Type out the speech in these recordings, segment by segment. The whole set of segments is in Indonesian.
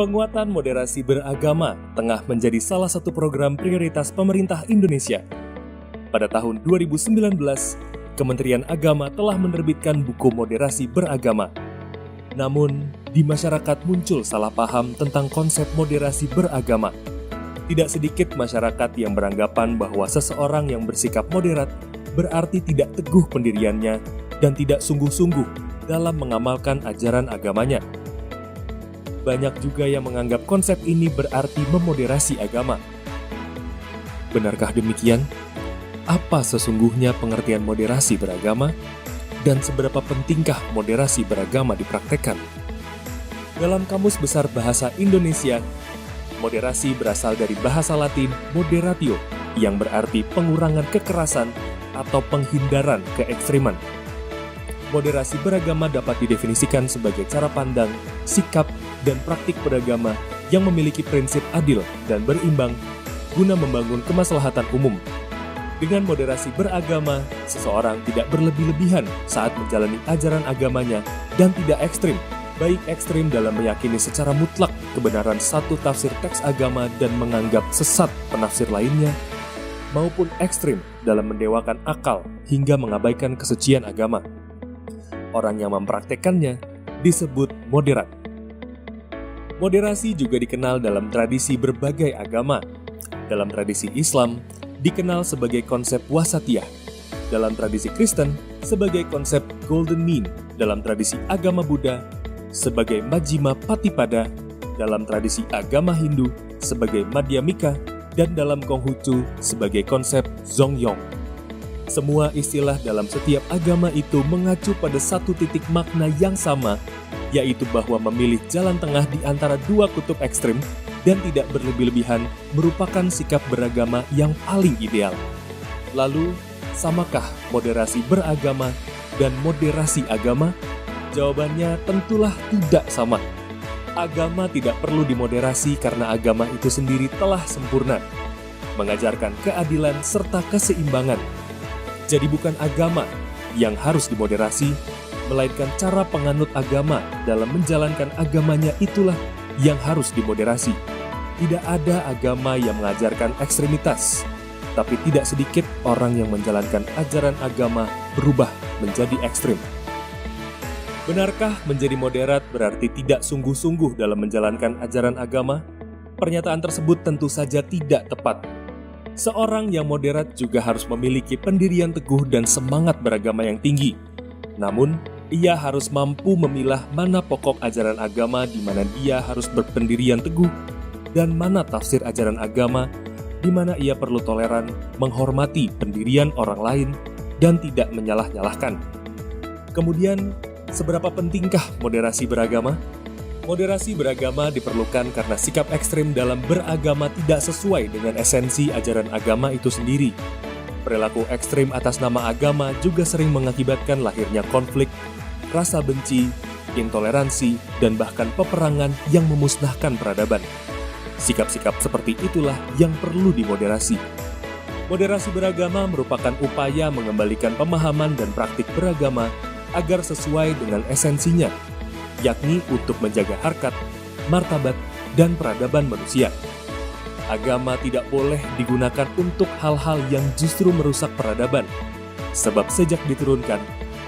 Penguatan moderasi beragama tengah menjadi salah satu program prioritas pemerintah Indonesia. Pada tahun 2019, Kementerian Agama telah menerbitkan buku moderasi beragama. Namun, di masyarakat muncul salah paham tentang konsep moderasi beragama. Tidak sedikit masyarakat yang beranggapan bahwa seseorang yang bersikap moderat berarti tidak teguh pendiriannya dan tidak sungguh-sungguh dalam mengamalkan ajaran agamanya. Banyak juga yang menganggap konsep ini berarti memoderasi agama. Benarkah demikian? Apa sesungguhnya pengertian moderasi beragama? Dan seberapa pentingkah moderasi beragama dipraktekkan? Dalam Kamus Besar Bahasa Indonesia, moderasi berasal dari bahasa Latin moderatio, yang berarti pengurangan kekerasan atau penghindaran keekstriman. Moderasi beragama dapat didefinisikan sebagai cara pandang, sikap, dan praktik beragama yang memiliki prinsip adil dan berimbang guna membangun kemaslahatan umum. Dengan moderasi beragama, seseorang tidak berlebih-lebihan saat menjalani ajaran agamanya dan tidak ekstrim, baik ekstrim dalam meyakini secara mutlak kebenaran satu tafsir teks agama dan menganggap sesat penafsir lainnya, maupun ekstrim dalam mendewakan akal hingga mengabaikan kesucian agama. Orang yang mempraktekannya disebut moderat. Moderasi juga dikenal dalam tradisi berbagai agama. Dalam tradisi Islam, dikenal sebagai konsep wasatiyah. Dalam tradisi Kristen, sebagai konsep golden mean. Dalam tradisi agama Buddha, sebagai majjhima patipada. Dalam tradisi agama Hindu, sebagai madhyamika. Dan dalam Konghucu, sebagai konsep zongyong. Semua istilah dalam setiap agama itu mengacu pada satu titik makna yang sama, yaitu bahwa memilih jalan tengah di antara dua kutub ekstrim dan tidak berlebih-lebihan merupakan sikap beragama yang paling ideal. Lalu, samakah moderasi beragama dan moderasi agama? Jawabannya tentulah tidak sama. Agama tidak perlu dimoderasi karena agama itu sendiri telah sempurna, mengajarkan keadilan serta keseimbangan. Jadi bukan agama yang harus dimoderasi, melainkan cara penganut agama dalam menjalankan agamanya itulah yang harus dimoderasi. Tidak ada agama yang mengajarkan ekstremitas, tapi tidak sedikit orang yang menjalankan ajaran agama berubah menjadi ekstrim. Benarkah menjadi moderat berarti tidak sungguh-sungguh dalam menjalankan ajaran agama? Pernyataan tersebut tentu saja tidak tepat. Seorang yang moderat juga harus memiliki pendirian teguh dan semangat beragama yang tinggi. Namun, ia harus mampu memilah mana pokok ajaran agama di mana dia harus berpendirian teguh dan mana tafsir ajaran agama di mana ia perlu toleran, menghormati pendirian orang lain, dan tidak menyalah-nyalahkan. Kemudian, seberapa pentingkah moderasi beragama? Moderasi beragama diperlukan karena sikap ekstrim dalam beragama tidak sesuai dengan esensi ajaran agama itu sendiri. Perilaku ekstrim atas nama agama juga sering mengakibatkan lahirnya konflik, rasa benci, intoleransi, dan bahkan peperangan yang memusnahkan peradaban. Sikap-sikap seperti itulah yang perlu dimoderasi. Moderasi beragama merupakan upaya mengembalikan pemahaman dan praktik beragama agar sesuai dengan esensinya, yakni untuk menjaga harkat, martabat, dan peradaban manusia. Agama tidak boleh digunakan untuk hal-hal yang justru merusak peradaban, sebab sejak diturunkan,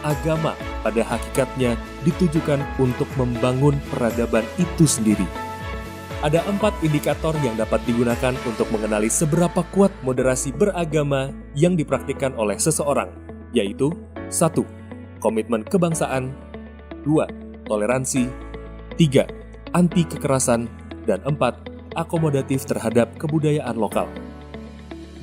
agama pada hakikatnya ditujukan untuk membangun peradaban itu sendiri. Ada 4 indikator yang dapat digunakan untuk mengenali seberapa kuat moderasi beragama yang dipraktikkan oleh seseorang, yaitu 1. Komitmen kebangsaan, 2. Toleransi, 3. Anti kekerasan, dan 4. Akomodatif terhadap kebudayaan lokal.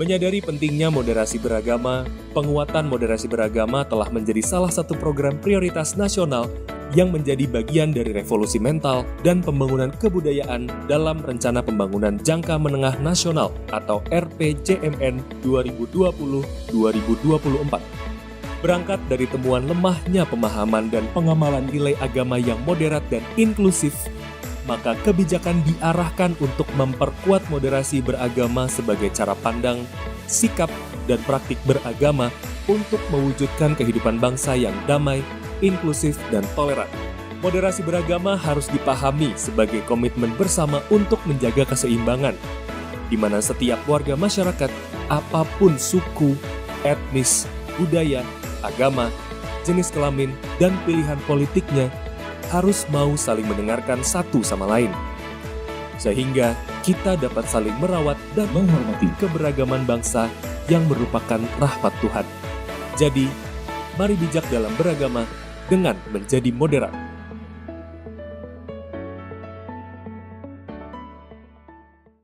Menyadari pentingnya moderasi beragama, penguatan moderasi beragama telah menjadi salah satu program prioritas nasional yang menjadi bagian dari revolusi mental dan pembangunan kebudayaan dalam Rencana Pembangunan Jangka Menengah Nasional atau RPJMN 2020-2024. Berangkat dari temuan lemahnya pemahaman dan pengamalan nilai agama yang moderat dan inklusif, maka kebijakan diarahkan untuk memperkuat moderasi beragama sebagai cara pandang, sikap, dan praktik beragama untuk mewujudkan kehidupan bangsa yang damai, inklusif, dan toleran. Moderasi beragama harus dipahami sebagai komitmen bersama untuk menjaga keseimbangan, di mana setiap warga masyarakat, apapun suku, etnis, budaya, agama, jenis kelamin, dan pilihan politiknya, harus mau saling mendengarkan satu sama lain. Sehingga kita dapat saling merawat dan menghormati keberagaman bangsa yang merupakan rahmat Tuhan. Jadi, mari bijak dalam beragama dengan menjadi moderat.